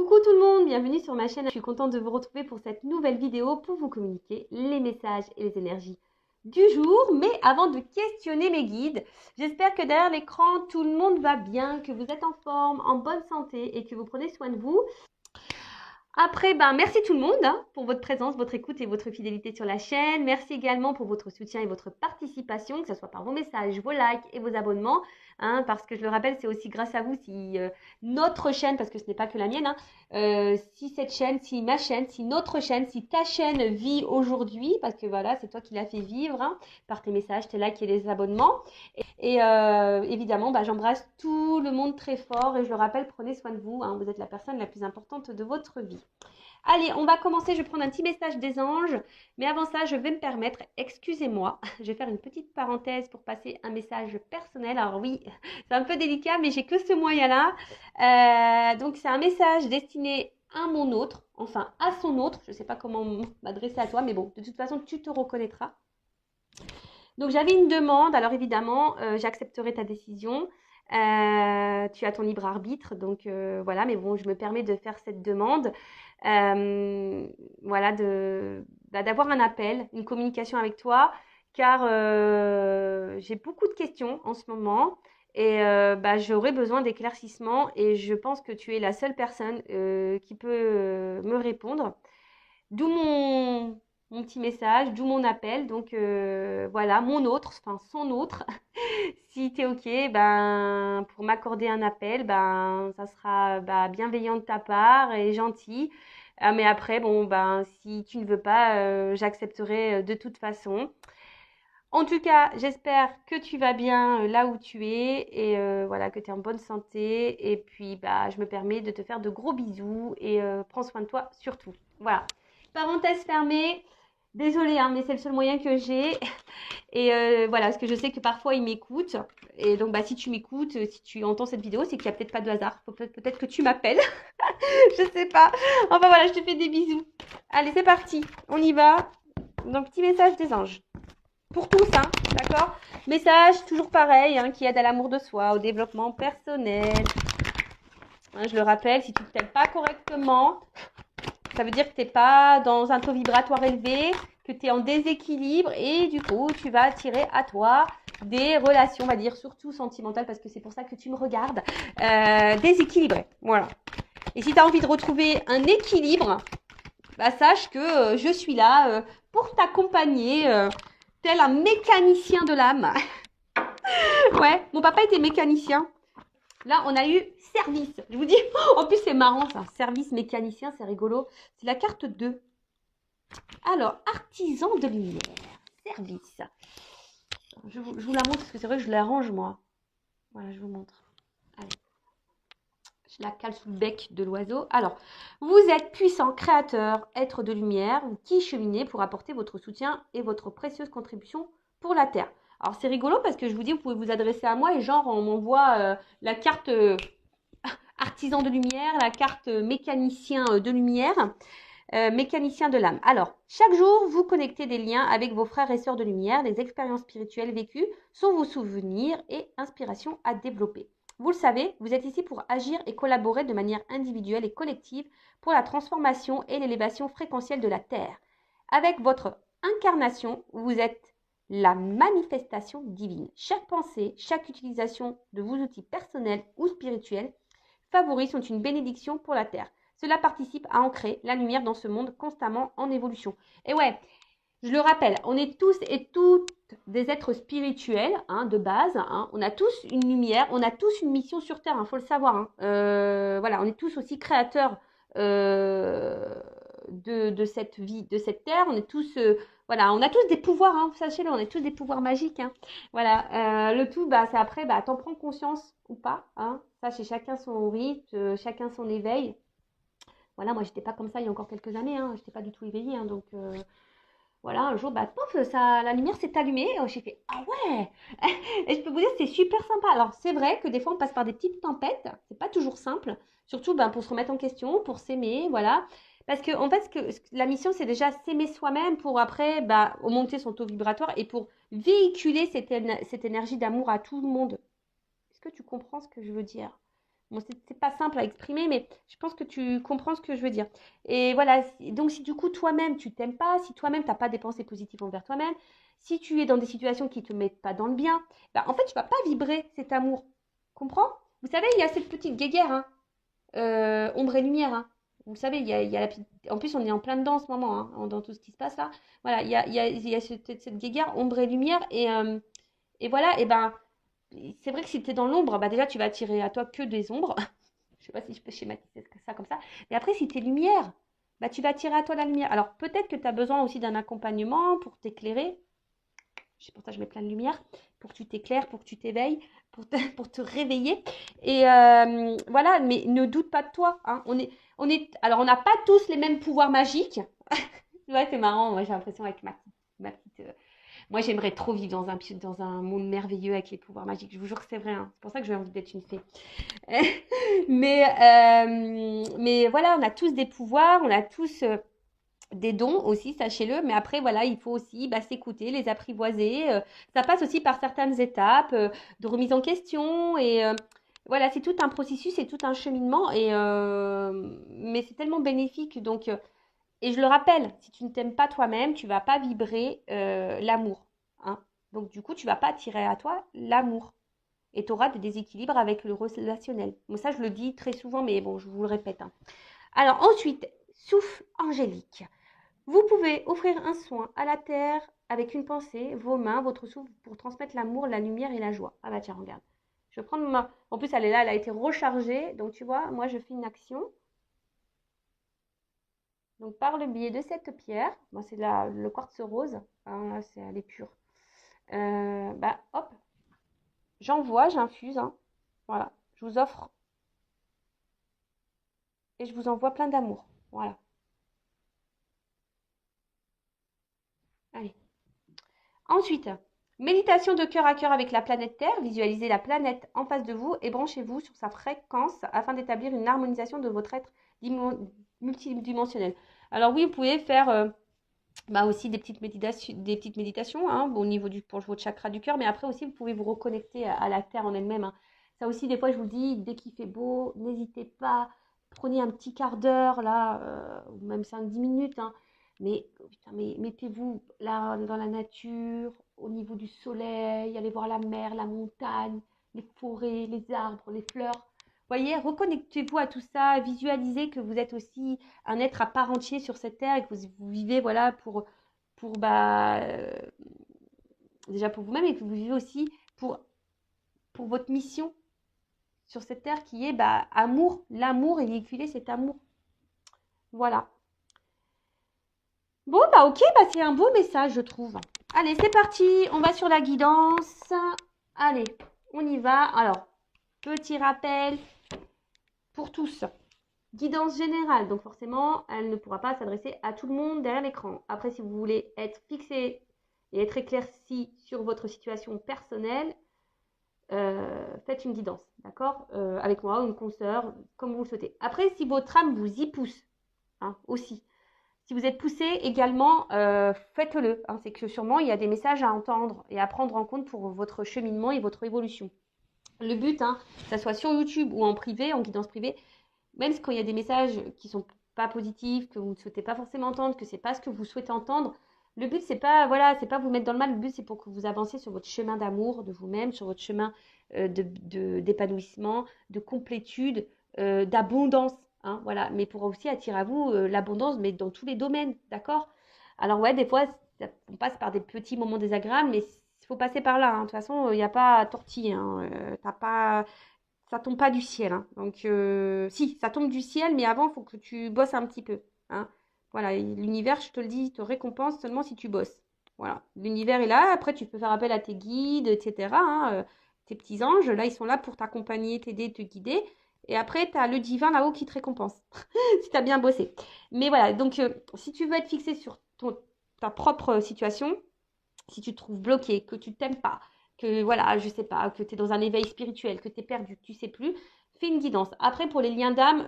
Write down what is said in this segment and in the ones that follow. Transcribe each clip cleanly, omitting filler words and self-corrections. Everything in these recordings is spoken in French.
Coucou tout le monde, bienvenue sur ma chaîne. Je suis contente de vous retrouver pour cette nouvelle vidéo pour vous communiquer les messages et les énergies du jour. Mais avant de questionner mes guides, j'espère que derrière l'écran, tout le monde va bien, que vous êtes en forme, en bonne santé et que vous prenez soin de vous. Après, merci tout le monde pour votre présence, votre écoute et votre fidélité sur la chaîne. Merci également pour votre soutien et votre participation, que ce soit par vos messages, vos likes et vos abonnements. Parce que je le rappelle, c'est aussi grâce à vous si notre chaîne, parce que ce n'est pas que la mienne, si cette chaîne, si ma chaîne, si notre chaîne, si ta chaîne vit aujourd'hui, parce que voilà, c'est toi qui l'as fait vivre par tes messages, tes likes et les abonnements. Et évidemment, j'embrasse tout le monde très fort et je le rappelle, prenez soin de vous. Vous êtes la personne la plus importante de votre vie. Allez, on va commencer. Je vais prendre un petit message des anges. Mais avant ça, je vais me permettre, excusez-moi, je vais faire une petite parenthèse pour passer un message personnel. Alors oui, c'est un peu délicat, mais j'ai que ce moyen-là. Donc, c'est un message destiné à mon autre, enfin à son autre. Je ne sais pas comment m'adresser à toi, mais bon, de toute façon, tu te reconnaîtras. Donc, j'avais une demande. Alors, évidemment, j'accepterai ta décision. Tu as ton libre arbitre. Donc, voilà. Mais bon, je me permets de faire cette demande. Voilà, d'avoir un appel, une communication avec toi. Car j'ai beaucoup de questions en ce moment. Et j'aurais besoin d'éclaircissements. Et je pense que tu es la seule personne qui peut me répondre. D'où mon petit message, d'où mon appel. Donc voilà, mon autre, enfin son autre. Si tu es OK, pour m'accorder un appel, ça sera bienveillant de ta part et gentil. Mais après, si tu ne veux pas, j'accepterai de toute façon. En tout cas, j'espère que tu vas bien là où tu es et voilà, que tu es en bonne santé. Et puis, je me permets de te faire de gros bisous et prends soin de toi surtout. Voilà. Parenthèse fermée. Désolée, mais c'est le seul moyen que j'ai. Et voilà, parce que je sais que parfois ils m'écoutent. Et donc, si tu m'écoutes, si tu entends cette vidéo, c'est qu'il n'y a peut-être pas de hasard. Peut-être que tu m'appelles. Je sais pas. Enfin voilà, je te fais des bisous. Allez, c'est parti. On y va. Donc, petit message des anges. Pour tous, d'accord? Message toujours pareil, qui aide à l'amour de soi, au développement personnel. Je le rappelle, si tu ne t'aimes pas correctement, ça veut dire que tu n'es pas dans un taux vibratoire élevé, que tu es en déséquilibre et du coup, tu vas attirer à toi des relations, on va dire, surtout sentimentales, parce que c'est pour ça que tu me regardes, déséquilibrées. Voilà. Et si tu as envie de retrouver un équilibre, sache que je suis là pour t'accompagner, tel un mécanicien de l'âme. Ouais, mon papa était mécanicien. Là, on a eu service. Je vous dis, en plus, c'est marrant ça. Service mécanicien, c'est rigolo. C'est la carte 2. Alors, artisan de lumière. Service. Je vous la montre parce que c'est vrai que je l'arrange moi. Voilà, je vous montre. Allez. Je la cale sous le bec de l'oiseau. Alors, vous êtes puissant, créateur, être de lumière, qui cheminez pour apporter votre soutien et votre précieuse contribution pour la Terre. Alors, c'est rigolo parce que je vous dis, vous pouvez vous adresser à moi et genre, on m'envoie la carte artisan de lumière, la carte mécanicien de lumière, mécanicien de l'âme. Alors, chaque jour, vous connectez des liens avec vos frères et sœurs de lumière. Les expériences spirituelles vécues sont vos souvenirs et inspirations à développer. Vous le savez, vous êtes ici pour agir et collaborer de manière individuelle et collective pour la transformation et l'élévation fréquentielle de la Terre. Avec votre incarnation, vous êtes la manifestation divine. Chaque pensée, chaque utilisation de vos outils personnels ou spirituels favoris sont une bénédiction pour la Terre. Cela participe à ancrer la lumière dans ce monde constamment en évolution. Et ouais, je le rappelle, on est tous et toutes des êtres spirituels de base. On a tous une lumière, on a tous une mission sur Terre, faut le savoir. Voilà, on est tous aussi créateurs de cette vie, de cette Terre. On est tous, voilà, on a tous des pouvoirs, sachez-le, on est tous des pouvoirs magiques. Voilà, le tout, c'est après, t'en prends conscience ou pas. Ça, c'est chacun son rythme, chacun son éveil. Voilà, moi, j'étais pas comme ça il y a encore quelques années. J'étais pas du tout éveillée, donc... Voilà, un jour, pof, la lumière s'est allumée. J'ai fait, ah ouais. Et je peux vous dire, c'est super sympa. Alors, c'est vrai que des fois, on passe par des petites tempêtes. C'est pas toujours simple. Surtout pour se remettre en question, pour s'aimer, voilà. Parce que, en fait, la mission, c'est déjà s'aimer soi-même pour après, augmenter son taux vibratoire et pour véhiculer cette énergie d'amour à tout le monde. Est-ce que tu comprends ce que je veux dire? Bon, c'est pas simple à exprimer, mais je pense que tu comprends ce que je veux dire. Et voilà, donc si du coup toi-même tu t'aimes pas, si toi-même t'as pas des pensées positives envers toi-même, si tu es dans des situations qui te mettent pas dans le bien, bah, en fait tu vas pas vibrer cet amour. Comprends? Vous savez, il y a cette petite guéguerre, hein, ombre et lumière, hein. Vous savez, il y a la petite... En plus, on est en plein dedans en ce moment, hein, dans tout ce qui se passe là. Voilà, il y a cette guéguerre, ombre et lumière. Et voilà, et ben, c'est vrai que si tu es dans l'ombre, bah déjà, tu vas attirer à toi que des ombres. Je sais pas si je peux schématiser ça comme ça. Mais après, si tu es lumière, bah, tu vas attirer à toi la lumière. Alors, peut-être que tu as besoin aussi d'un accompagnement pour t'éclairer. C'est pour ça que je mets plein de lumière, pour que tu t'éclaires, pour que tu t'éveilles, pour te réveiller. Et voilà, mais ne doute pas de toi, hein. Alors, on n'a pas tous les mêmes pouvoirs magiques. Ouais, c'est marrant. Moi, j'ai l'impression avec ma petite. Moi, j'aimerais trop vivre dans un monde merveilleux avec les pouvoirs magiques. Je vous jure que c'est vrai, hein. C'est pour ça que j'ai envie d'être une fée. Mais voilà, on a tous des pouvoirs, on a tous des dons aussi, sachez-le. Mais après, voilà, il faut aussi s'écouter, les apprivoiser. Ça passe aussi par certaines étapes de remise en question. Et voilà, c'est tout un processus, c'est tout un cheminement. Mais c'est tellement bénéfique. Donc, et je le rappelle, si tu ne t'aimes pas toi-même, tu ne vas pas vibrer l'amour, hein. Donc, du coup, tu ne vas pas attirer à toi l'amour. Et tu auras des déséquilibres avec le relationnel. Bon, ça, je le dis très souvent, mais bon, je vous le répète, hein. Alors, ensuite, souffle angélique. Vous pouvez offrir un soin à la terre avec une pensée, vos mains, votre souffle pour transmettre l'amour, la lumière et la joie. Ah bah tiens, regarde. Je vais prendre ma... En plus, elle est là, elle a été rechargée. Donc, tu vois, moi, je fais une action. Donc, par le biais de cette pierre, bon, c'est le quartz rose, hein, là, elle est pure. Hop, j'envoie, j'infuse, hein. Voilà, je vous offre et je vous envoie plein d'amour. Voilà, allez. Ensuite, méditation de cœur à cœur avec la planète Terre. Visualisez la planète en face de vous et branchez-vous sur sa fréquence afin d'établir une harmonisation de votre être multidimensionnel. Alors oui, vous pouvez faire aussi des petites méditations, hein, au niveau pour votre chakra du cœur, mais après aussi vous pouvez vous reconnecter à la terre en elle-même, hein. Ça aussi, des fois, je vous dis, dès qu'il fait beau, n'hésitez pas, prenez un petit quart d'heure là, ou même 5-10 minutes, hein, mais, putain, mais mettez-vous là dans la nature, au niveau du soleil, allez voir la mer, la montagne, les forêts, les arbres, les fleurs. Voyez, reconnectez-vous à tout ça, visualisez que vous êtes aussi un être à part entier sur cette terre et que vous vivez voilà pour déjà pour vous-même et que vous vivez aussi pour votre mission sur cette terre qui est amour, l'amour et véhiculer cet amour. Voilà. Bon ok, c'est un beau message je trouve. Allez, c'est parti, on va sur la guidance. Allez, on y va. Alors, petit rappel pour tous. Guidance générale, donc forcément, elle ne pourra pas s'adresser à tout le monde derrière l'écran. Après, si vous voulez être fixé et être éclairci sur votre situation personnelle, faites une guidance, d'accord, avec moi ou une consoeur, comme vous le souhaitez. Après, si votre âme vous y pousse, hein, aussi, si vous êtes poussé également, faites-le, hein. C'est que sûrement, il y a des messages à entendre et à prendre en compte pour votre cheminement et votre évolution. Le but, hein, que ça soit sur YouTube ou en privé, en guidance privée, même quand il y a des messages qui sont pas positifs, que vous ne souhaitez pas forcément entendre, que c'est pas ce que vous souhaitez entendre, le but c'est pas vous mettre dans le mal, le but c'est pour que vous avanciez sur votre chemin d'amour de vous-même, sur votre chemin d'épanouissement, de complétude, d'abondance, hein, voilà, mais pour aussi attirer à vous l'abondance, mais dans tous les domaines, d'accord? Alors ouais, des fois on passe par des petits moments désagréables, mais il faut passer par là, hein. De toute façon, il n'y a pas à tortiller, hein. Ça tombe pas du ciel, hein. Donc, si, ça tombe du ciel, mais avant, il faut que tu bosses un petit peu, hein. Voilà, l'univers, je te le dis, te récompense seulement si tu bosses. Voilà, l'univers est là. Après, tu peux faire appel à tes guides, etc., hein, tes petits anges. Là, ils sont là pour t'accompagner, t'aider, te guider. Et après, tu as le divin là-haut qui te récompense, si tu as bien bossé. Mais voilà, donc, si tu veux être fixé sur ta propre situation, si tu te trouves bloqué, que tu t'aimes pas, que voilà, je sais pas, que tu es dans un éveil spirituel, que tu es perdu, que tu sais plus, fais une guidance. Après, pour les liens d'âme,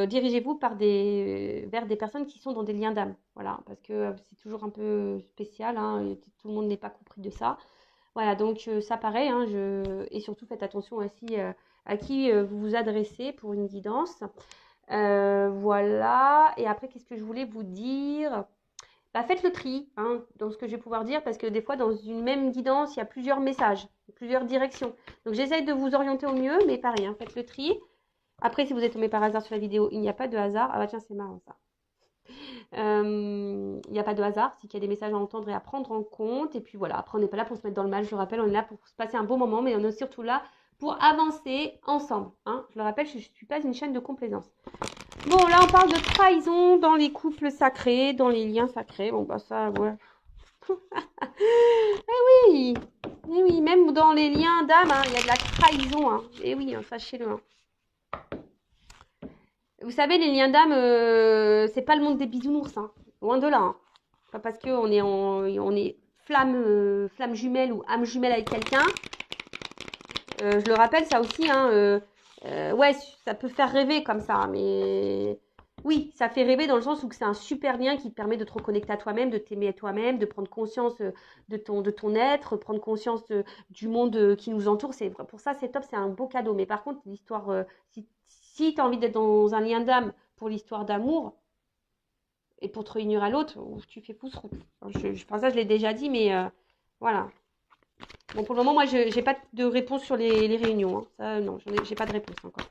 dirigez-vous vers des personnes qui sont dans des liens d'âme. Voilà, parce que c'est toujours un peu spécial, hein, et tout le monde n'est pas compris de ça. Voilà, donc ça pareil, hein, et surtout faites attention aussi à qui vous vous adressez pour une guidance. Voilà. Et après, qu'est-ce que je voulais vous dire? Bah, faites le tri hein, dans ce que je vais pouvoir dire parce que des fois, dans une même guidance, il y a plusieurs messages, plusieurs directions. Donc, j'essaye de vous orienter au mieux, mais pareil, hein, faites le tri. Après, si vous êtes tombé par hasard sur la vidéo, il n'y a pas de hasard. Ah bah tiens, c'est marrant ça. Il n'y a pas de hasard, c'est qu'il y a des messages à entendre et à prendre en compte. Et puis voilà, après, on n'est pas là pour se mettre dans le mal, je le rappelle, on est là pour se passer un bon moment, mais on est surtout là pour avancer ensemble. Hein. Je le rappelle, je ne suis pas une chaîne de complaisance. Bon, là, on parle de trahison dans les couples sacrés, dans les liens sacrés. Bon, bah ça, ouais. Oui, eh oui, même dans les liens d'âme, hein, il y a de la trahison. Hein. Et oui, hein, sachez-le. Hein. Vous savez, les liens d'âme, c'est pas le monde des bisounours. Hein. Loin de là. Hein. Pas parce qu'on est, on est flamme jumelle ou âme jumelle avec quelqu'un. Je le rappelle, ça aussi, hein, ouais, ça peut faire rêver comme ça, mais oui, ça fait rêver dans le sens où c'est un super lien qui te permet de te reconnecter à toi-même, de t'aimer à toi-même, de prendre conscience de ton être, prendre conscience du monde qui nous entoure. Pour ça, c'est top, c'est un beau cadeau. Mais par contre, l'histoire, si tu as envie d'être dans un lien d'âme pour l'histoire d'amour et pour te réunir à l'autre, tu fais pouce route. Enfin, ça, je l'ai déjà dit, mais voilà. Bon, pour le moment, moi, je n'ai pas de réponse sur les réunions. Hein. Ça, non, j'ai pas de réponse encore.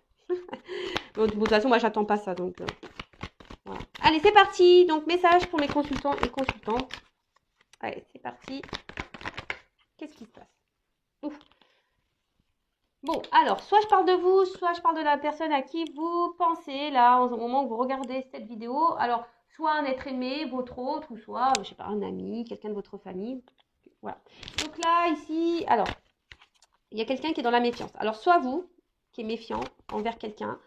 Bon, de toute façon, moi, j'attends pas ça. Donc, voilà. Allez, c'est parti. Donc, message pour mes consultants et consultantes. Allez, c'est parti. Qu'est-ce qui se passe? Ouf. Bon, alors, soit je parle de vous, soit je parle de la personne à qui vous pensez, là, au moment où vous regardez cette vidéo. Alors, soit un être aimé, votre autre, ou soit, je sais pas, un ami, quelqu'un de votre famille. Voilà. Donc là, ici, alors, il y a quelqu'un qui est dans la méfiance. Alors, soit vous, qui est méfiant envers quelqu'un,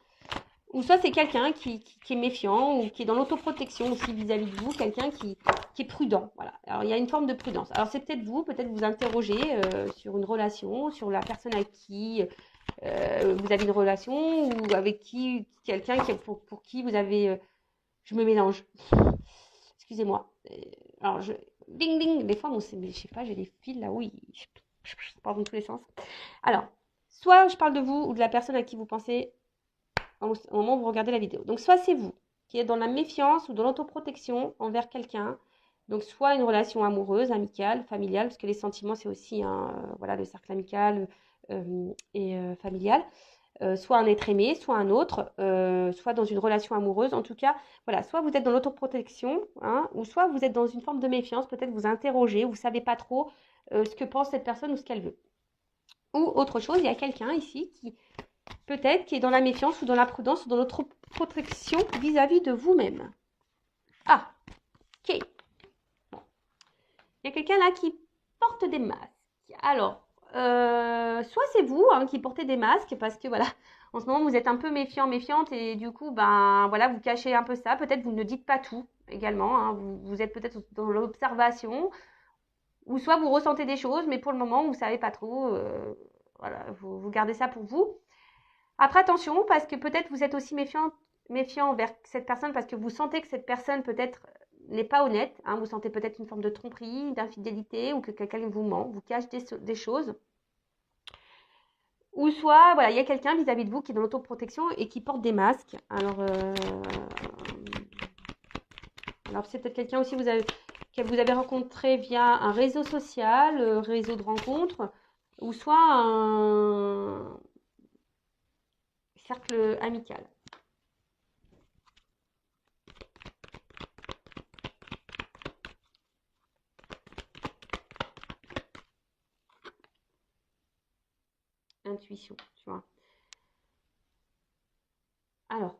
ou soit c'est quelqu'un qui est méfiant ou qui est dans l'autoprotection aussi vis-à-vis de vous, quelqu'un qui est prudent. Voilà. Alors, il y a une forme de prudence. Alors, c'est peut-être vous interrogez sur une relation, sur la personne avec qui vous avez une relation ou avec qui, quelqu'un pour qui vous avez... je me mélange. Excusez-moi. Alors, ding, ding. Des fois, je sais pas, j'ai des fils là, oui. Je pars dans tous les sens. Alors, soit je parle de vous ou de la personne à qui vous pensez au moment où vous regardez la vidéo. Donc, soit c'est vous qui êtes dans la méfiance ou dans l'autoprotection envers quelqu'un. Donc, soit une relation amoureuse, amicale, familiale, parce que les sentiments, c'est aussi voilà, le cercle amical et familial. Soit un être aimé, soit un autre, soit dans une relation amoureuse. En tout cas, voilà, soit vous êtes dans l'autoprotection, hein, ou soit vous êtes dans une forme de méfiance, peut-être vous interrogez, vous ne savez pas trop ce que pense cette personne ou ce qu'elle veut. Ou autre chose, il y a quelqu'un ici qui peut-être qui est dans la méfiance ou dans la prudence ou dans l'autoprotection vis-à-vis de vous-même. Ah, ok. Bon. Il y a quelqu'un là qui porte des masques. Alors, soit c'est vous hein, qui portez des masques parce que voilà, en ce moment vous êtes un peu méfiant, méfiante et du coup, ben voilà, vous cachez un peu ça. Peut-être vous ne dites pas tout également. Hein, vous êtes peut-être dans l'observation ou soit vous ressentez des choses, mais pour le moment vous ne savez pas trop. Voilà, vous gardez ça pour vous. Après, attention, parce que peut-être vous êtes aussi méfiant envers cette personne parce que vous sentez que cette personne peut-être n'est pas honnête. Hein, vous sentez peut-être une forme de tromperie, d'infidélité ou que quelqu'un vous ment, vous cache des choses. Ou soit, voilà, il y a quelqu'un vis-à-vis de vous qui est dans l'autoprotection et qui porte des masques. Alors c'est peut-être quelqu'un aussi que vous avez rencontré via un réseau social, réseau de rencontres, ou soit un cercle amical. Intuition, tu vois. Alors,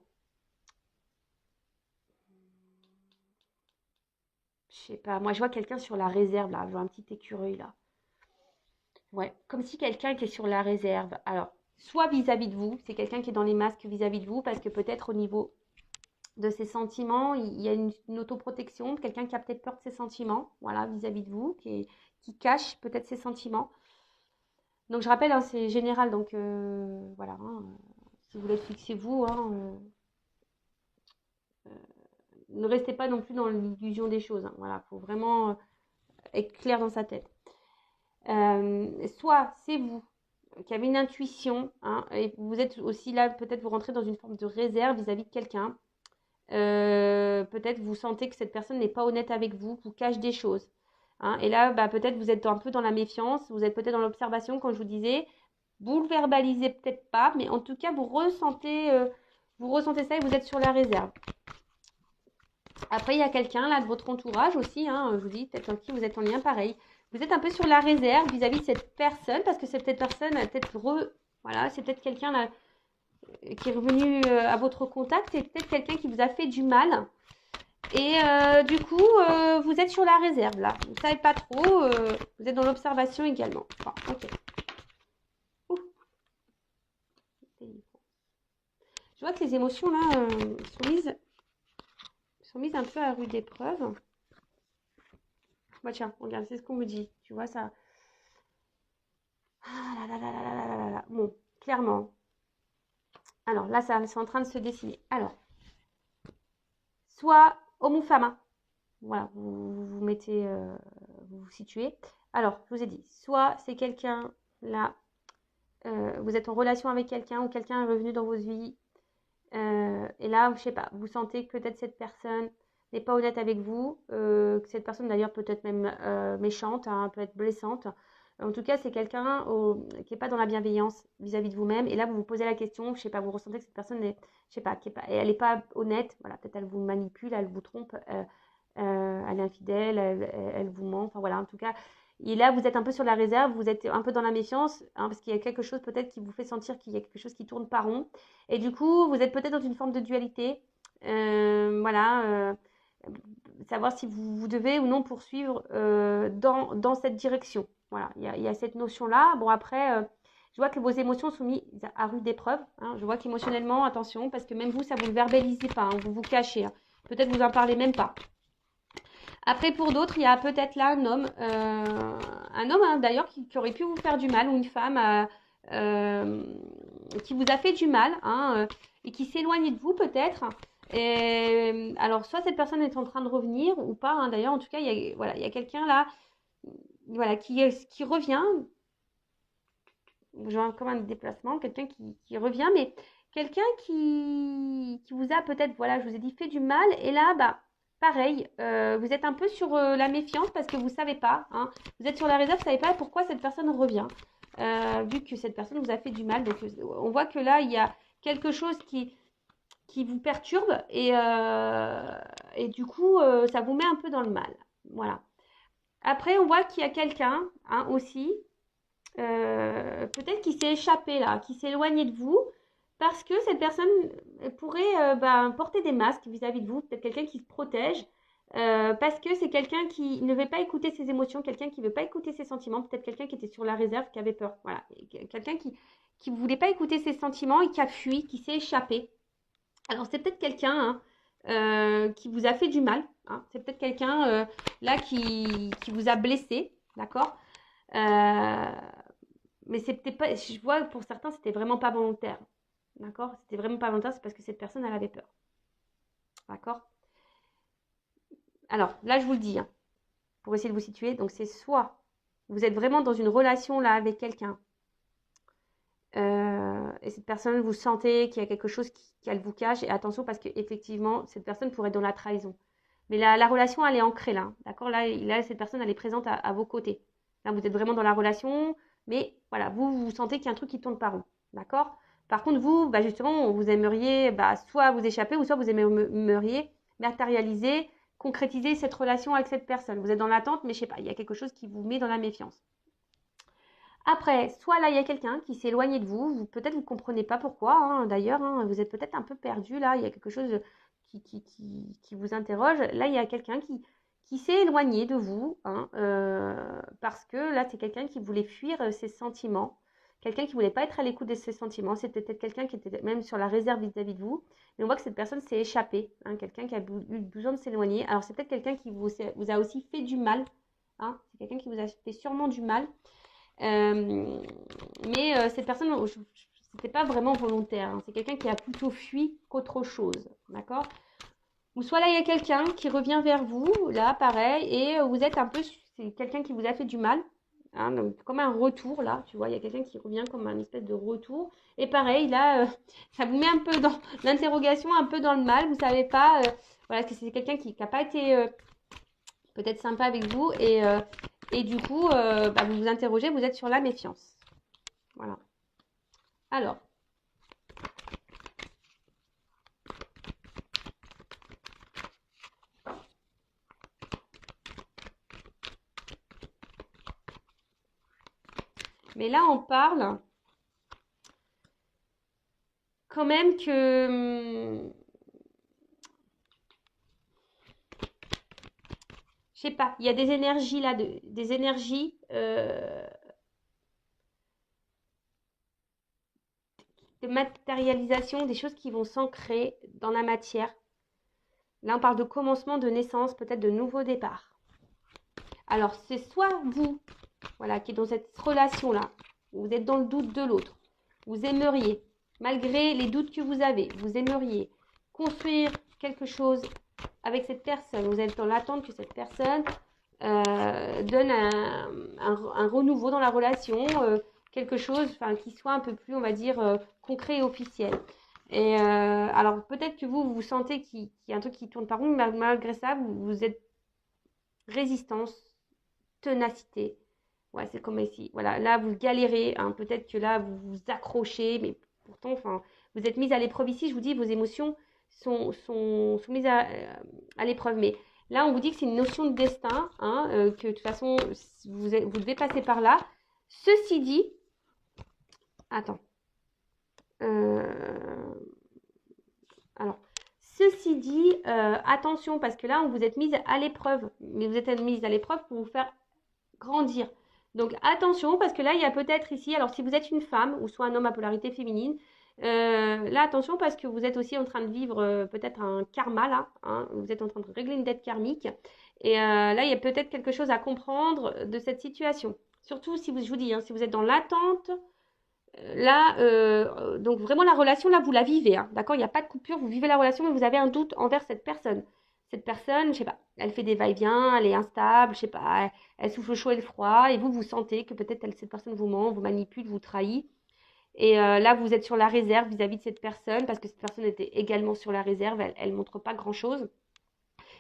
je sais pas, moi je vois quelqu'un sur la réserve là, je vois un petit écureuil là. Ouais, comme si quelqu'un qui est sur la réserve. Alors, soit vis-à-vis de vous, c'est quelqu'un qui est dans les masques vis-à-vis de vous parce que peut-être au niveau de ses sentiments, il y a une autoprotection, quelqu'un qui a peut-être peur de ses sentiments, voilà, vis-à-vis de vous, qui cache peut-être ses sentiments. Donc je rappelle, hein, c'est général, donc voilà, hein, si vous voulez fixez-vous, hein, ne restez pas non plus dans l'illusion des choses, hein, voilà, il faut vraiment être clair dans sa tête. Soit c'est vous qui avait une intuition, hein, et vous êtes aussi là, peut-être vous rentrez dans une forme de réserve vis-à-vis de quelqu'un. Peut-être vous sentez que cette personne n'est pas honnête avec vous, vous cache des choses. Hein, et là, bah, peut-être vous êtes un peu dans la méfiance, vous êtes peut-être dans l'observation, comme je vous disais. Vous le verbalisez peut-être pas, mais en tout cas, vous ressentez ça et vous êtes sur la réserve. Après, il y a quelqu'un là de votre entourage aussi, hein, je vous dis, peut-être en qui vous êtes en lien pareil. Vous êtes un peu sur la réserve vis-à-vis de cette personne, parce que cette personne a peut-être voilà, c'est peut-être quelqu'un là qui est revenu à votre contact, c'est peut-être quelqu'un qui vous a fait du mal. Et du coup, vous êtes sur la réserve là. Vous ne savez pas trop, vous êtes dans l'observation également. Bon, ok. Ouh. Je vois que les émotions là sont mises un peu à rude épreuve. Bah tiens, regarde, c'est ce qu'on me dit. Tu vois ça. Ah là là là là là là là là. Bon, clairement. Alors là, ça, c'est en train de se dessiner. Alors, soit homme ou femme. Hein. Voilà, vous mettez, vous vous situez. Alors, je vous ai dit, soit c'est quelqu'un là, vous êtes en relation avec quelqu'un ou quelqu'un est revenu dans votre vie. Et là, je sais pas, vous sentez que peut-être cette personne n'est pas honnête avec vous, que cette personne d'ailleurs peut être même méchante, hein, peut être blessante. En tout cas, c'est quelqu'un qui n'est pas dans la bienveillance vis-à-vis de vous-même. Et là, vous vous posez la question, je sais pas, vous ressentez que cette personne est, je sais pas, elle n'est pas honnête. Voilà, peut-être elle vous manipule, elle vous trompe, elle est infidèle, elle vous ment. Enfin voilà, en tout cas. Et là, vous êtes un peu sur la réserve, vous êtes un peu dans la méfiance, hein, parce qu'il y a quelque chose peut-être qui vous fait sentir qu'il y a quelque chose qui tourne pas rond. Et du coup, vous êtes peut-être dans une forme de dualité. Voilà, savoir si vous devez ou non poursuivre dans cette direction. Voilà, il y a cette notion-là. Bon, après, je vois que vos émotions sont mises à rude épreuve. Hein. Je vois qu'émotionnellement, attention, parce que même vous, ça vous le verbalisez pas, hein, vous vous cachez. Hein. Peut-être vous en parlez même pas. Après, pour d'autres, il y a peut-être là un homme hein, d'ailleurs qui aurait pu vous faire du mal, ou une femme qui vous a fait du mal, hein, et qui s'éloigne de vous peut-être. Et alors, soit cette personne est en train de revenir ou pas. Hein, d'ailleurs, en tout cas, voilà, il y a quelqu'un là, voilà, qui revient. Genre comme un déplacement, quelqu'un qui revient, mais quelqu'un qui vous a peut-être, voilà, je vous ai dit, fait du mal. Et là, bah, pareil, vous êtes un peu sur la méfiance parce que vous ne savez pas. Hein, vous êtes sur la réserve, vous ne savez pas pourquoi cette personne revient. Vu que cette personne vous a fait du mal. Donc, on voit que là, il y a quelque chose qui vous perturbe et du coup, ça vous met un peu dans le mal. Voilà. Après, on voit qu'il y a quelqu'un hein, aussi peut-être qu'il s'est échappé là, qui s'est éloigné de vous, parce que cette personne pourrait porter des masques vis-à-vis de vous, peut-être quelqu'un qui se protège, parce que c'est quelqu'un qui ne veut pas écouter ses émotions, quelqu'un qui ne veut pas écouter ses sentiments, peut-être quelqu'un qui était sur la réserve, qui avait peur, voilà, quelqu'un qui ne voulait pas écouter ses sentiments et qui a fui, qui s'est échappé. Alors c'est peut-être quelqu'un hein, qui vous a fait du mal, hein. C'est peut-être quelqu'un là qui vous a blessé, d'accord mais c'est peut-être pas, je vois pour certains, c'était vraiment pas volontaire. D'accord. C'était vraiment pas volontaire, c'est parce que cette personne, elle avait peur. D'accord. Alors, là, je vous le dis, hein, pour essayer de vous situer. Donc, c'est soit vous êtes vraiment dans une relation là avec quelqu'un et cette personne, vous sentez qu'il y a quelque chose qu'elle vous cache. Et attention, parce qu'effectivement, cette personne pourrait être dans la trahison. Mais la relation, elle est ancrée là. D'accord là, cette personne, elle est présente à vos côtés. Là, vous êtes vraiment dans la relation. Mais voilà, vous sentez qu'il y a un truc qui tourne pas rond. D'accord. Par contre, vous, bah justement, vous aimeriez soit vous échapper ou soit vous aimeriez matérialiser, concrétiser cette relation avec cette personne. Vous êtes dans l'attente, mais je sais pas, il y a quelque chose qui vous met dans la méfiance. Après, soit là, il y a quelqu'un qui s'est éloigné de vous, peut-être vous ne comprenez pas pourquoi, hein, d'ailleurs, hein, vous êtes peut-être un peu perdu là, il y a quelque chose qui vous interroge. Là, il y a quelqu'un qui s'est éloigné de vous, hein, parce que là, c'est quelqu'un qui voulait fuir ses sentiments, quelqu'un qui ne voulait pas être à l'écoute de ses sentiments, c'était peut-être quelqu'un qui était même sur la réserve vis-à-vis de vous, mais on voit que cette personne s'est échappée, hein, quelqu'un qui a eu besoin de s'éloigner. Alors, c'est peut-être quelqu'un qui vous a aussi fait du mal, hein, c'est quelqu'un qui vous a fait sûrement du mal. Mais cette personne, c'était pas vraiment volontaire. Hein. C'est quelqu'un qui a plutôt fui qu'autre chose. D'accord. Ou soit là, il y a quelqu'un qui revient vers vous, là, pareil, et vous êtes un peu, c'est quelqu'un qui vous a fait du mal. Hein, donc, comme un retour, là, tu vois, il y a quelqu'un qui revient comme un espèce de retour. Et pareil, là, ça vous met un peu dans l'interrogation, un peu dans le mal. Vous savez pas, voilà, que c'est quelqu'un qui n'a pas été peut-être sympa avec vous. Et du coup, bah, vous vous interrogez, vous êtes sur la méfiance. Voilà. Alors, mais là, on parle quand même que, je sais pas, il y a des énergies là, des énergies de matérialisation, des choses qui vont s'ancrer dans la matière. Là, on parle de commencement, de naissance, peut-être de nouveau départ. Alors, c'est soit vous, voilà, qui est dans cette relation-là, où vous êtes dans le doute de l'autre, vous aimeriez, malgré les doutes que vous avez, vous aimeriez construire quelque chose avec cette personne, vous êtes dans l'attente que cette personne donne un renouveau dans la relation, quelque chose qui soit un peu plus, on va dire, concret et officiel. Et alors peut-être que vous sentez qu'il y a un truc qui tourne par rond, mais malgré ça, vous êtes résistance, ténacité. Ouais, c'est comme ici. Voilà, là, vous galérez. Hein, peut-être que là, vous vous accrochez, mais pourtant, vous êtes mise à l'épreuve ici. Je vous dis, vos émotions sont mises à l'épreuve. Mais là, on vous dit que c'est une notion de destin, hein, que de toute façon, vous devez passer par là. Ceci dit, attends. Alors, ceci dit, attention, parce que là, on vous êtes mise à l'épreuve. Mais vous êtes mise à l'épreuve pour vous faire grandir. Donc attention, parce que là, il y a peut-être ici, alors si vous êtes une femme ou soit un homme à polarité féminine, là, attention, parce que vous êtes aussi en train de vivre peut-être un karma, là, hein, vous êtes en train de régler une dette karmique. Et là, il y a peut-être quelque chose à comprendre de cette situation. Surtout si vous, je vous dis, hein, si vous êtes dans l'attente, là, donc vraiment la relation, là, vous la vivez, hein, d'accord? Il n'y a pas de coupure, vous vivez la relation, mais vous avez un doute envers cette personne. Cette personne, je sais pas, elle fait des va-et-vient, elle est instable, je sais pas, elle souffle le chaud et le froid, et vous sentez que peut-être cette personne vous ment, vous manipule, vous trahit. Et là, vous êtes sur la réserve vis-à-vis de cette personne, parce que cette personne était également sur la réserve, elle ne montre pas grand-chose.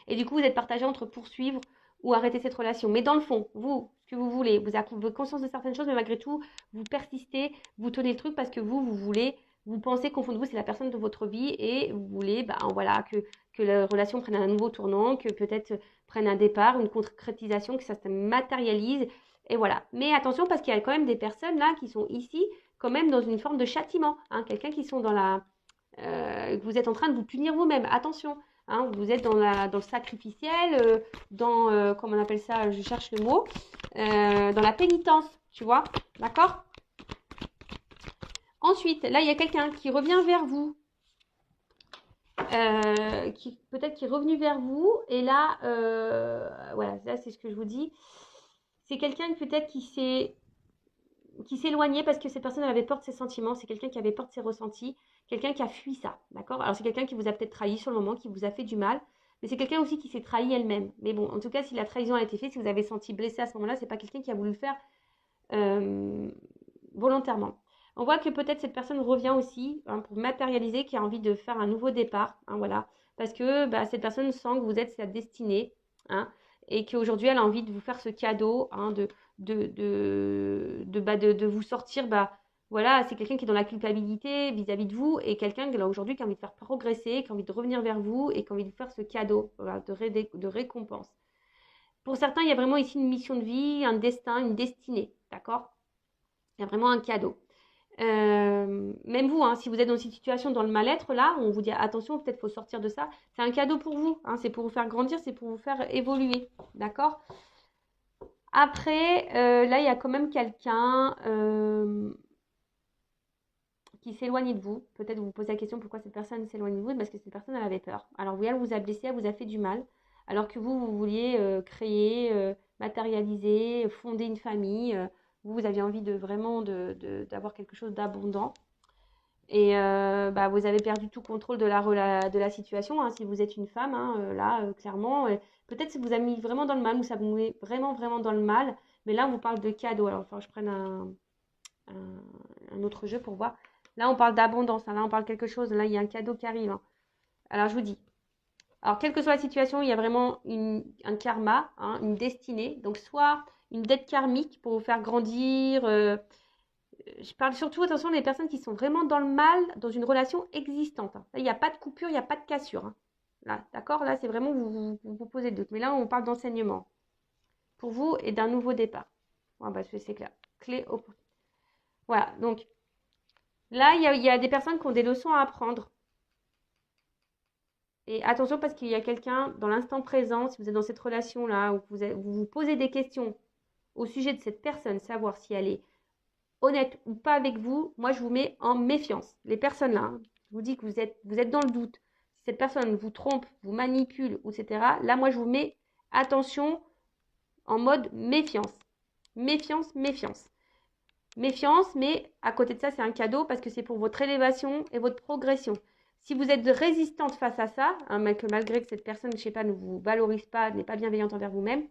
Et du coup, vous êtes partagé entre poursuivre ou arrêter cette relation. Mais dans le fond, vous, ce que vous voulez, vous avez conscience de certaines choses, mais malgré tout, vous persistez, vous tenez le truc parce que vous voulez, vous pensez qu'au fond de vous, c'est la personne de votre vie et vous voulez voilà, que la relation prenne un nouveau tournant, que peut-être prenne un départ, une concrétisation, que ça se matérialise. Et voilà. Mais attention parce qu'il y a quand même des personnes là qui sont ici quand même dans une forme de châtiment. Hein, quelqu'un qui sont dans la... vous êtes en train de vous punir vous-même. Attention. Hein, vous êtes dans le sacrificiel, comment on appelle ça, je cherche le mot, dans la pénitence, tu vois, d'accord? Ensuite, là, il y a quelqu'un qui revient vers vous, peut-être qui est revenu vers vous, et là, voilà, là, c'est ce que je vous dis. C'est quelqu'un peut-être qui s'éloignait parce que cette personne elle avait peur de ses sentiments, c'est quelqu'un qui avait peur de ses ressentis, quelqu'un qui a fui ça, d'accord? Alors c'est quelqu'un qui vous a peut-être trahi sur le moment, qui vous a fait du mal, mais c'est quelqu'un aussi qui s'est trahi elle-même. Mais bon, en tout cas, si la trahison a été faite, si vous avez senti blessé à ce moment-là, c'est pas quelqu'un qui a voulu le faire euh, volontairement. On voit que peut-être cette personne revient aussi hein, pour matérialiser, qui a envie de faire un nouveau départ, hein, voilà, parce que cette personne sent que vous êtes sa destinée, hein, et qu'aujourd'hui elle a envie de vous faire ce cadeau, hein, de vous sortir, voilà, c'est quelqu'un qui est dans la culpabilité vis-à-vis de vous et quelqu'un là aujourd'hui qui a envie de faire progresser, qui a envie de revenir vers vous et qui a envie de vous faire ce cadeau voilà, de récompense. Pour certains, il y a vraiment ici une mission de vie, un destin, une destinée, d'accord? Il y a vraiment un cadeau. Même vous, hein, si vous êtes dans une situation dans le mal-être, là, on vous dit attention, peut-être faut sortir de ça. C'est un cadeau pour vous, hein, c'est pour vous faire grandir, c'est pour vous faire évoluer, d'accord? Après, là, il y a quand même quelqu'un qui s'éloigne de vous. Peut-être vous vous posez la question pourquoi cette personne s'éloigne de vous, parce que cette personne, elle avait peur. Alors oui, elle vous a blessé, elle vous a fait du mal, alors que vous vouliez créer, matérialiser, fonder une famille. Vous aviez envie de vraiment d'avoir quelque chose d'abondant. Et vous avez perdu tout contrôle de la situation, hein, si vous êtes une femme, hein, là, clairement. Peut-être que ça vous a mis vraiment dans le mal, ou ça vous met vraiment, vraiment dans le mal, Mais là, on vous parle de cadeau. Alors, il va falloir que je prenne un autre jeu pour voir. Là, on parle d'abondance. Là, on parle de quelque chose. Là, il y a un cadeau qui arrive. Alors, je vous dis. Alors, quelle que soit la situation, il y a vraiment un karma, une destinée. Donc, soit une dette karmique pour vous faire grandir. Je parle surtout, attention, des personnes qui sont vraiment dans le mal, dans une relation existante. Là, il n'y a pas de coupure, il n'y a pas de cassure. Là, d'accord? Là, c'est vraiment vous posez le doute. Mais là, on parle d'enseignement pour vous et d'un nouveau départ. Bon, bah, c'est clair. Clé au... Voilà, donc là, il y a des personnes qui ont des leçons à apprendre. Et attention parce qu'il y a quelqu'un dans l'instant présent, si vous êtes dans cette relation-là, où vous vous posez des questions au sujet de cette personne, savoir si elle est honnête ou pas avec vous, moi je vous mets en méfiance. Les personnes là, je vous dis que vous êtes dans le doute. Si cette personne vous trompe, vous manipule, etc. Là, moi je vous mets attention en mode méfiance. Méfiance, méfiance. Méfiance, mais à côté de ça, c'est un cadeau parce que c'est pour votre élévation et votre progression. Si vous êtes résistante face à ça, que malgré que cette personne, je ne sais pas, ne vous valorise pas, n'est pas bienveillante envers vous-même,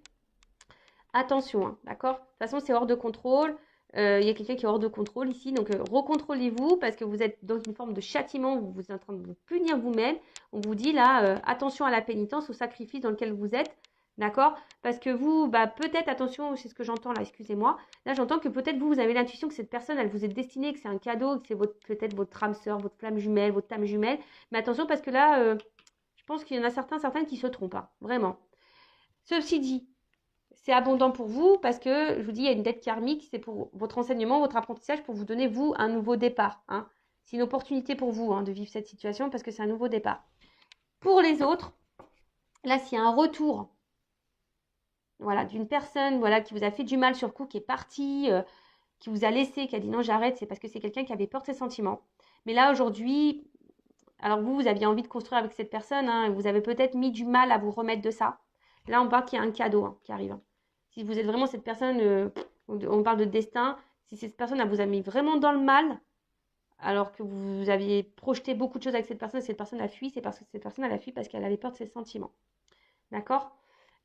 attention, d'accord? De toute façon, c'est hors de contrôle. Il y a quelqu'un qui est hors de contrôle ici, donc recontrôlez-vous parce que vous êtes dans une forme de châtiment, vous êtes en train de vous punir vous-même. On vous dit là, attention à la pénitence, au sacrifice dans lequel vous êtes, d'accord? Parce que vous, peut-être, attention, c'est ce que j'entends là, excusez-moi. Là, j'entends que peut-être vous avez l'intuition que cette personne, elle vous est destinée, que c'est un cadeau, que c'est peut-être votre âme sœur, votre flamme jumelle, votre âme jumelle. Mais attention parce que là, je pense qu'il y en a certaines qui se trompent, vraiment. Ceci dit, c'est abondant pour vous parce que, je vous dis, il y a une dette karmique, c'est pour votre enseignement, votre apprentissage, pour vous donner, vous, un nouveau départ. C'est une opportunité pour vous de vivre cette situation parce que c'est un nouveau départ. Pour les autres, là, s'il y a un retour d'une personne qui vous a fait du mal sur le coup, qui est partie, qui vous a laissé, qui a dit non, j'arrête, c'est parce que c'est quelqu'un qui avait peur de ses sentiments. Mais là, aujourd'hui, alors vous aviez envie de construire avec cette personne, vous avez peut-être mis du mal à vous remettre de ça. Là, on parle qu'il y a un cadeau qui arrive. Si vous êtes vraiment cette personne, on parle de destin, si cette personne elle vous a mis vraiment dans le mal, alors que vous aviez projeté beaucoup de choses avec cette personne a fui, c'est parce que cette personne elle a fui parce qu'elle avait peur de ses sentiments. D'accord?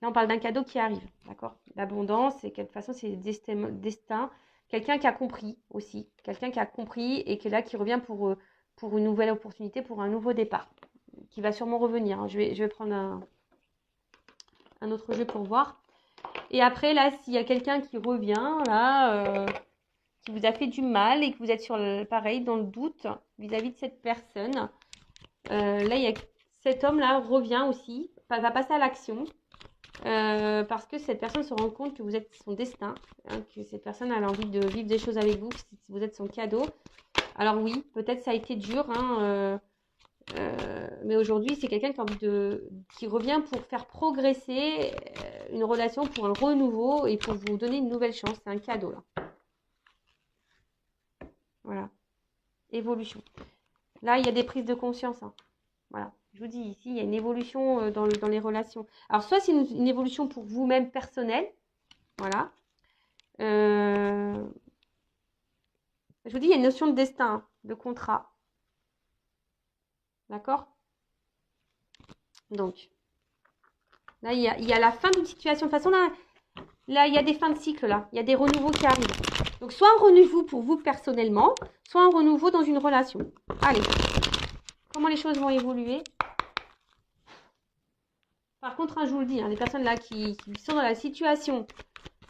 Là, on parle d'un cadeau qui arrive. D'accord? L'abondance, et de toute façon, c'est destin. Quelqu'un qui a compris aussi. Quelqu'un qui a compris et qui est là, qui revient pour une nouvelle opportunité, pour un nouveau départ. Qui va sûrement revenir. Je vais prendre un autre jeu pour voir. Et après, là, s'il y a quelqu'un qui revient, là, qui vous a fait du mal et que vous êtes pareil, dans le doute vis-à-vis de cette personne, là, il y a cet homme-là revient aussi, va passer à l'action, parce que cette personne se rend compte que vous êtes son destin, que cette personne a envie de vivre des choses avec vous, que vous êtes son cadeau. Alors oui, peut-être ça a été dur, mais aujourd'hui, c'est quelqu'un qui revient pour faire progresser une relation, pour un renouveau et pour vous donner une nouvelle chance. C'est un cadeau, là. Voilà. Évolution. Là, il y a des prises de conscience. Voilà. Je vous dis, ici, il y a une évolution dans les relations. Alors, soit c'est une évolution pour vous-même personnelle. Voilà. Je vous dis, il y a une notion de destin, de contrat. D'accord? Donc, là, il y a la fin d'une situation. De toute façon, là, il y a des fins de cycle, là. Il y a des renouveaux qui arrivent. Donc, soit un renouveau pour vous personnellement, soit un renouveau dans une relation. Allez. Comment les choses vont évoluer? Par contre, je vous le dis, les personnes là qui sont dans la situation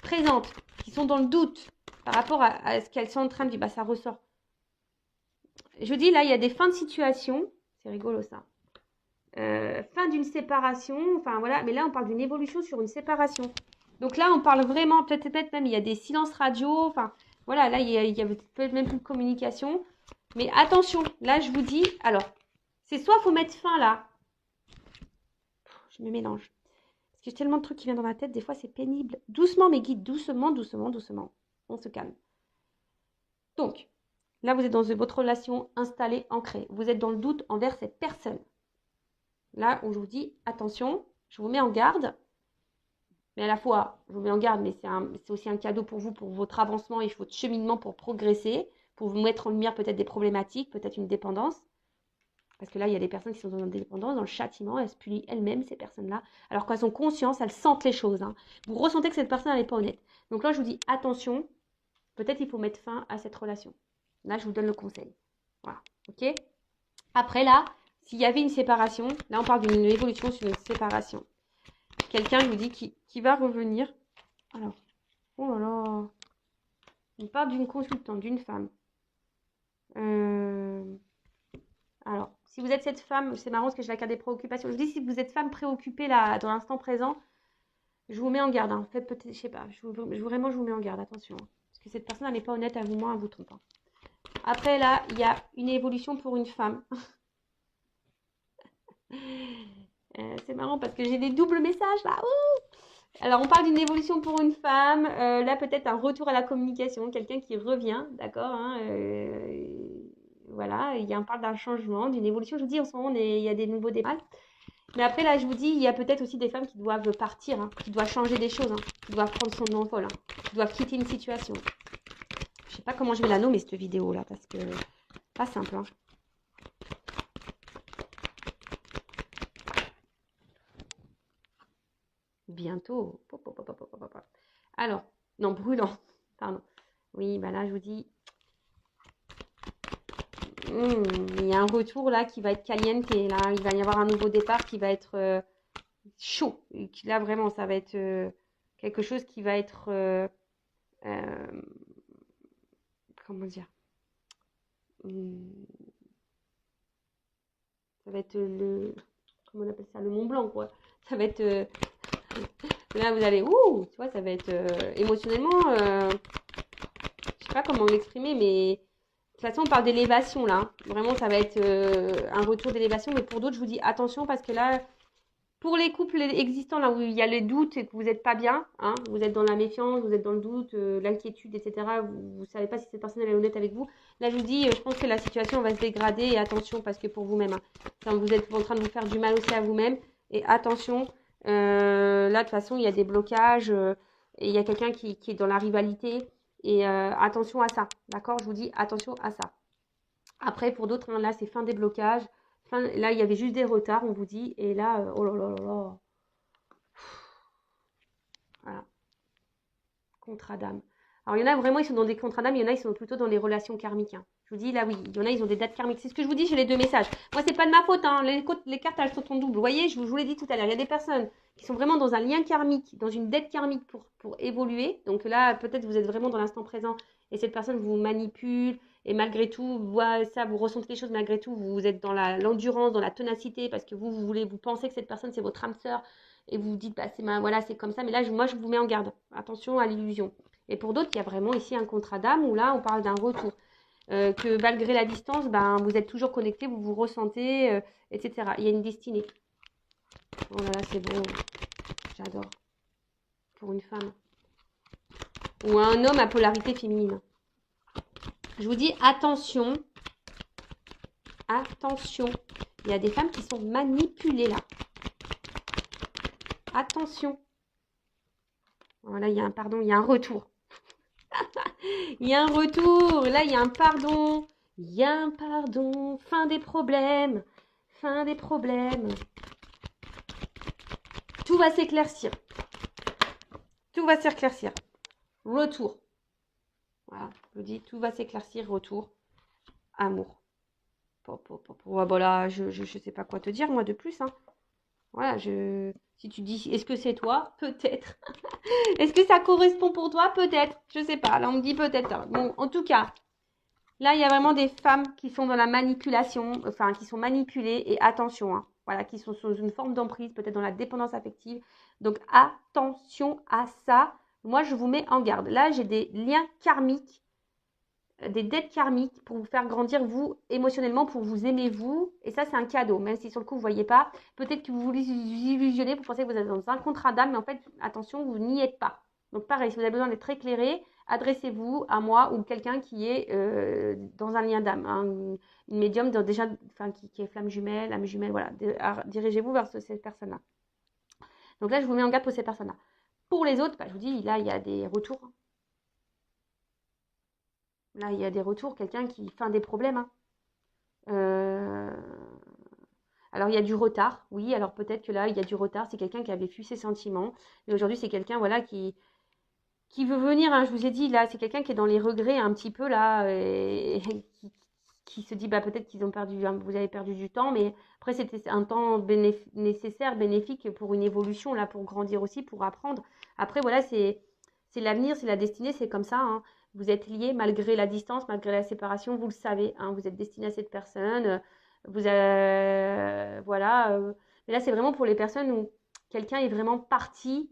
présente, qui sont dans le doute par rapport à ce qu'elles sont en train de vivre, ça ressort. Je vous dis, là, il y a des fins de situation. C'est rigolo, ça. Fin d'une séparation. Enfin, voilà. Mais là, on parle d'une évolution sur une séparation. Donc là, on parle vraiment, peut-être même, il y a des silences radio. Enfin, voilà, là, il y a peut-être même plus de communication. Mais attention, là, je vous dis, alors, c'est soit il faut mettre fin là. Je me mélange. Parce que j'ai tellement de trucs qui viennent dans ma tête, des fois, c'est pénible. Doucement, mes guides, doucement, doucement, doucement. On se calme. Donc, là, vous êtes dans votre relation installée, ancrée. Vous êtes dans le doute envers cette personne. Là, où je vous dis, attention, je vous mets en garde. Mais à la fois, je vous mets en garde, mais c'est aussi un cadeau pour vous, pour votre avancement et votre cheminement pour progresser, pour vous mettre en lumière peut-être des problématiques, peut-être une dépendance. Parce que là, il y a des personnes qui sont dans l'indépendance, dans le châtiment, elles se punissent elles-mêmes, ces personnes-là. Alors qu'elles ont conscience, elles sentent les choses. Hein. Vous ressentez que cette personne, elle n'est pas honnête. Donc là, je vous dis, attention, peut-être il faut mettre fin à cette relation. Là, je vous donne le conseil. Voilà, ok? Après, là, s'il y avait une séparation, là, on parle d'une évolution sur une séparation. Quelqu'un, je vous dis, qui va revenir. Alors, oh là là. On parle d'une consultante, d'une femme. Alors, si vous êtes cette femme, c'est marrant parce que j'ai la carte des préoccupations. Je dis si vous êtes femme préoccupée là, dans l'instant présent, je vous mets en garde. Hein. Faites peut-être, je sais pas, vraiment je vous mets en garde, attention. Hein. Parce que cette personne, elle n'est pas honnête à vous, moi, elle vous trompe. Hein. Après, là, il y a une évolution pour une femme. C'est marrant parce que j'ai des doubles messages là. Ouh, alors, on parle d'une évolution pour une femme. Là, peut-être un retour à la communication, quelqu'un qui revient, d'accord hein, voilà, on parle d'un changement, d'une évolution. Je vous dis, en ce moment, il y a des nouveaux débats. Mais après, là, je vous dis, il y a peut-être aussi des femmes qui doivent partir, hein, qui doivent changer des choses, hein, qui doivent prendre son envol, hein, qui doivent quitter une situation. Je sais pas comment je vais la nommer, cette vidéo-là, parce que pas simple. Hein. Bientôt. Alors, non, brûlant. Pardon. Oui, bah là, je vous dis, il y a un retour là qui va être caliente et là, il va y avoir un nouveau départ qui va être chaud. Et là, vraiment, ça va être quelque chose qui va être... comment dire ça va être comment on appelle ça, le Mont Blanc, quoi. Ça va être... là, vous allez... Ouh, tu vois, ça va être émotionnellement... je sais pas comment l'exprimer, mais... De toute façon, on parle d'élévation, là. Hein. Vraiment, ça va être un retour d'élévation. Mais pour d'autres, je vous dis attention parce que là... Pour les couples existants, là où il y a les doutes et que vous n'êtes pas bien, hein, vous êtes dans la méfiance, vous êtes dans le doute, l'inquiétude, etc., vous ne savez pas si cette personne elle est honnête avec vous, là je vous dis, je pense que la situation va se dégrader et attention parce que pour vous-même, hein, vous êtes en train de vous faire du mal aussi à vous-même et attention, là de toute façon il y a des blocages et il y a quelqu'un qui est dans la rivalité et attention à ça, d'accord? Je vous dis attention à ça. Après pour d'autres, hein, là c'est fin des blocages. Enfin, là, il y avait juste des retards, on vous dit. Et là, oh là là là là. Voilà. Contrat d'âme. Alors, il y en a vraiment, ils sont dans des contrats d'âme. Il y en a, ils sont plutôt dans les relations karmiques. Hein. Je vous dis, là, oui. Il y en a, ils ont des dates karmiques. C'est ce que je vous dis, j'ai les deux messages. Moi, c'est pas de ma faute. Hein. Les cartes, elles sont en double. Vous voyez, je vous l'ai dit tout à l'heure. Il y a des personnes qui sont vraiment dans un lien karmique, dans une dette karmique pour évoluer. Donc là, peut-être vous êtes vraiment dans l'instant présent et cette personne vous manipule. Et malgré tout, vous ressentez les choses, malgré tout, vous êtes dans l'endurance, dans la ténacité, parce que vous pensez que cette personne, c'est votre âme sœur, et vous vous dites, bah, voilà, c'est comme ça, mais là, moi, je vous mets en garde. Attention à l'illusion. Et pour d'autres, il y a vraiment ici un contrat d'âme, où là, on parle d'un retour. Que malgré la distance, ben, vous êtes toujours connecté, vous vous ressentez, etc. Il y a une destinée. Oh là là, c'est beau. J'adore. Pour une femme. Ou un homme à polarité féminine. Je vous dis attention, attention. Il y a des femmes qui sont manipulées là. Attention. Voilà, il y a un retour. Il y a un retour. Là, il y a un pardon. Il y a un pardon. Fin des problèmes. Fin des problèmes. Tout va s'éclaircir. Tout va s'éclaircir. Retour. Voilà, je vous dis, tout va s'éclaircir. Retour. Amour. Voilà, je sais pas quoi te dire, moi, de plus. Hein. Voilà, si tu dis, est-ce que c'est toi? Peut-être. Est-ce que ça correspond pour toi? Peut-être. Je sais pas. Là, on me dit peut-être. Bon, en tout cas, là, il y a vraiment des femmes qui sont dans la manipulation, enfin, qui sont manipulées. Et attention, hein, voilà, qui sont sous une forme d'emprise, peut-être dans la dépendance affective. Donc, attention à ça. Moi, je vous mets en garde. Là, j'ai des liens karmiques, des dettes karmiques pour vous faire grandir, vous, émotionnellement, pour vous aimer, vous. Et ça, c'est un cadeau, même si sur le coup, vous ne voyez pas. Peut-être que vous vous illusionnez, vous pensez que vous êtes dans un contrat d'âme, mais en fait, attention, vous n'y êtes pas. Donc, pareil, si vous avez besoin d'être éclairé, adressez-vous à moi ou quelqu'un qui est dans un lien d'âme, hein, une médium déjà, enfin, qui est flamme jumelle, âme jumelle, voilà. Dirigez-vous vers cette personne-là. Donc là, je vous mets en garde pour ces personnes-là. Pour les autres, bah, je vous dis, là, il y a des retours. Là, il y a des retours, quelqu'un qui fait des problèmes. Hein. Alors, il y a du retard, oui. Alors, peut-être que là, il y a du retard. C'est quelqu'un qui avait fui ses sentiments. Mais aujourd'hui, c'est quelqu'un, voilà, qui veut venir, hein. Je vous ai dit, là, c'est quelqu'un qui est dans les regrets un petit peu, là, et qui se dit, bah, peut-être qu'ils ont perdu, vous avez perdu du temps. Mais après, c'était un temps nécessaire, bénéfique pour une évolution, là, pour grandir aussi, pour apprendre. Après, voilà, c'est l'avenir, c'est la destinée, c'est comme ça, hein. Vous êtes liés malgré la distance, malgré la séparation, vous le savez, hein, vous êtes destiné à cette personne. Voilà. Mais là, c'est vraiment pour les personnes où quelqu'un est vraiment parti.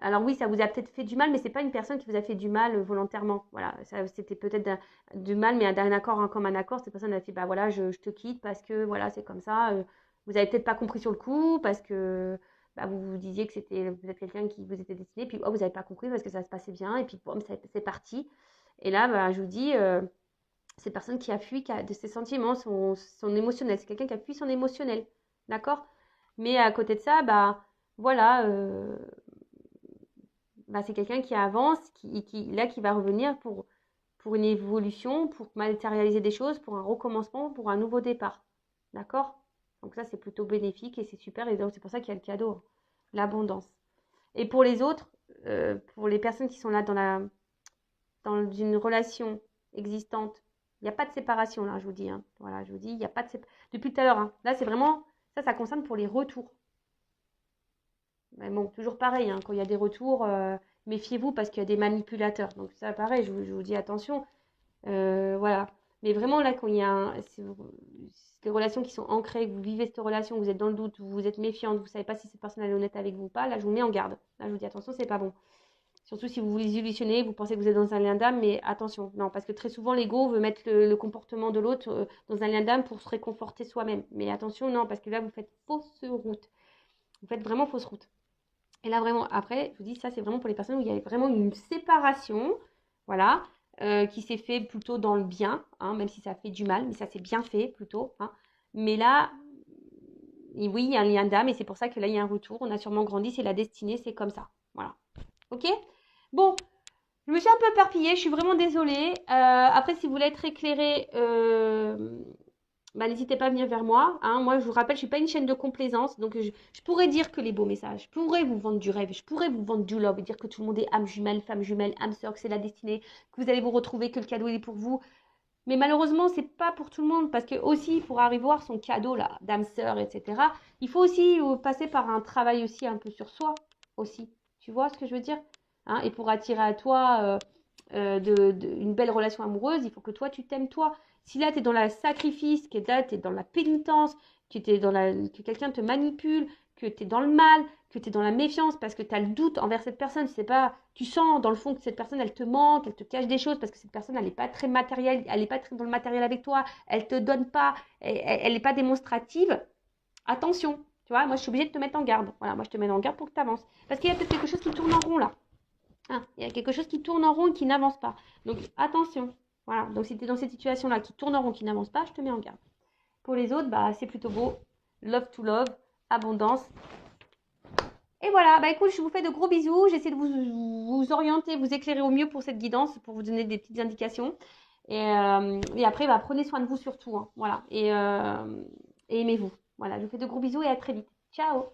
Alors oui, ça vous a peut-être fait du mal, mais c'est pas une personne qui vous a fait du mal volontairement. Voilà, ça, c'était peut-être du mal, mais d'un accord, hein, comme un accord. Cette personne a fait, bah voilà, je te quitte parce que voilà, c'est comme ça. Vous avez peut-être pas compris sur le coup parce que bah, vous vous disiez que c'était peut-être quelqu'un qui vous était destiné, puis oh, vous n'avez pas compris parce que ça se passait bien, et puis boum, c'est parti. Et là, bah, je vous dis, c'est personne qui a fui de ses sentiments, son émotionnel. C'est quelqu'un qui a fui son émotionnel. D'accord? Mais à côté de ça, bah voilà, bah, c'est quelqu'un qui avance, qui va revenir pour une évolution, pour matérialiser des choses, pour un recommencement, pour un nouveau départ. D'accord? Donc ça, c'est plutôt bénéfique et c'est super. Et donc, c'est pour ça qu'il y a le cadeau, hein, l'abondance. Et pour les autres, pour les personnes qui sont là dans une relation existante, il n'y a pas de séparation là, je vous dis, hein. Voilà, je vous dis, il n'y a pas de séparation. Depuis tout à l'heure, hein. Là, c'est vraiment, ça concerne pour les retours. Mais bon, toujours pareil, hein, quand il y a des retours, méfiez-vous parce qu'il y a des manipulateurs. Donc ça, pareil, je vous dis attention. Voilà. Mais vraiment, là, quand il y a des relations qui sont ancrées, que vous vivez cette relation, vous êtes dans le doute, vous êtes méfiante, vous ne savez pas si cette personne est honnête avec vous ou pas, là, je vous mets en garde. Là, je vous dis attention, c'est pas bon. Surtout si vous vous illusionnez, vous pensez que vous êtes dans un lien d'âme, mais attention, non, parce que très souvent, l'ego veut mettre le comportement de l'autre dans un lien d'âme pour se réconforter soi-même. Mais attention, non, parce que là, vous faites fausse route. Vous faites vraiment fausse route. Et là, vraiment, après, je vous dis, ça, c'est vraiment pour les personnes où il y a vraiment une séparation, voilà, qui s'est fait plutôt dans le bien, hein, même si ça fait du mal, mais ça s'est bien fait plutôt, hein. Mais là, oui, il y a un lien d'âme et c'est pour ça que là, il y a un retour. On a sûrement grandi, c'est la destinée, c'est comme ça. Voilà. Ok? Bon, je me suis un peu éparpillée, je suis vraiment désolée. Après, si vous voulez être éclairé, bah, n'hésitez pas à venir vers moi, hein. Moi, je vous rappelle, je ne suis pas une chaîne de complaisance. Donc, je pourrais dire que les beaux messages, je pourrais vous vendre du rêve, je pourrais vous vendre du love, dire que tout le monde est âme jumelle, femme jumelle, âme sœur, que c'est la destinée, que vous allez vous retrouver, que le cadeau est pour vous. Mais malheureusement, c'est pas pour tout le monde parce que aussi, pour arriver à voir son cadeau là, d'âme sœur, etc., il faut aussi passer par un travail aussi un peu sur soi aussi. Tu vois ce que je veux dire? Hein, et pour attirer à toi une belle relation amoureuse, il faut que toi, tu t'aimes toi. Si là, tu es dans le sacrifice, que là, tu es dans la pénitence, que quelqu'un te manipule, que tu es dans le mal, que tu es dans la méfiance parce que tu as le doute envers cette personne, c'est pas, tu sens dans le fond que cette personne, elle te manque, elle te cache des choses parce que cette personne, elle n'est pas très matérielle, elle n'est pas très dans le matériel avec toi, elle te donne pas, elle n'est pas démonstrative. Attention, tu vois, moi, je suis obligée de te mettre en garde. Voilà, moi, je te mets en garde pour que tu avances. Parce qu'il y a peut-être quelque chose qui tourne en rond là. Hein, il y a quelque chose qui tourne en rond et qui n'avance pas. Donc, attention. Voilà, donc si tu es dans cette situation-là qui tourne en rond, qui n'avance pas, je te mets en garde. Pour les autres, bah, c'est plutôt beau. Love to love, abondance. Et voilà, bah écoute, je vous fais de gros bisous. J'essaie de vous orienter, vous éclairer au mieux pour cette guidance, pour vous donner des petites indications. Et après, bah, prenez soin de vous surtout, hein, voilà. Et aimez-vous. Voilà, je vous fais de gros bisous et à très vite. Ciao!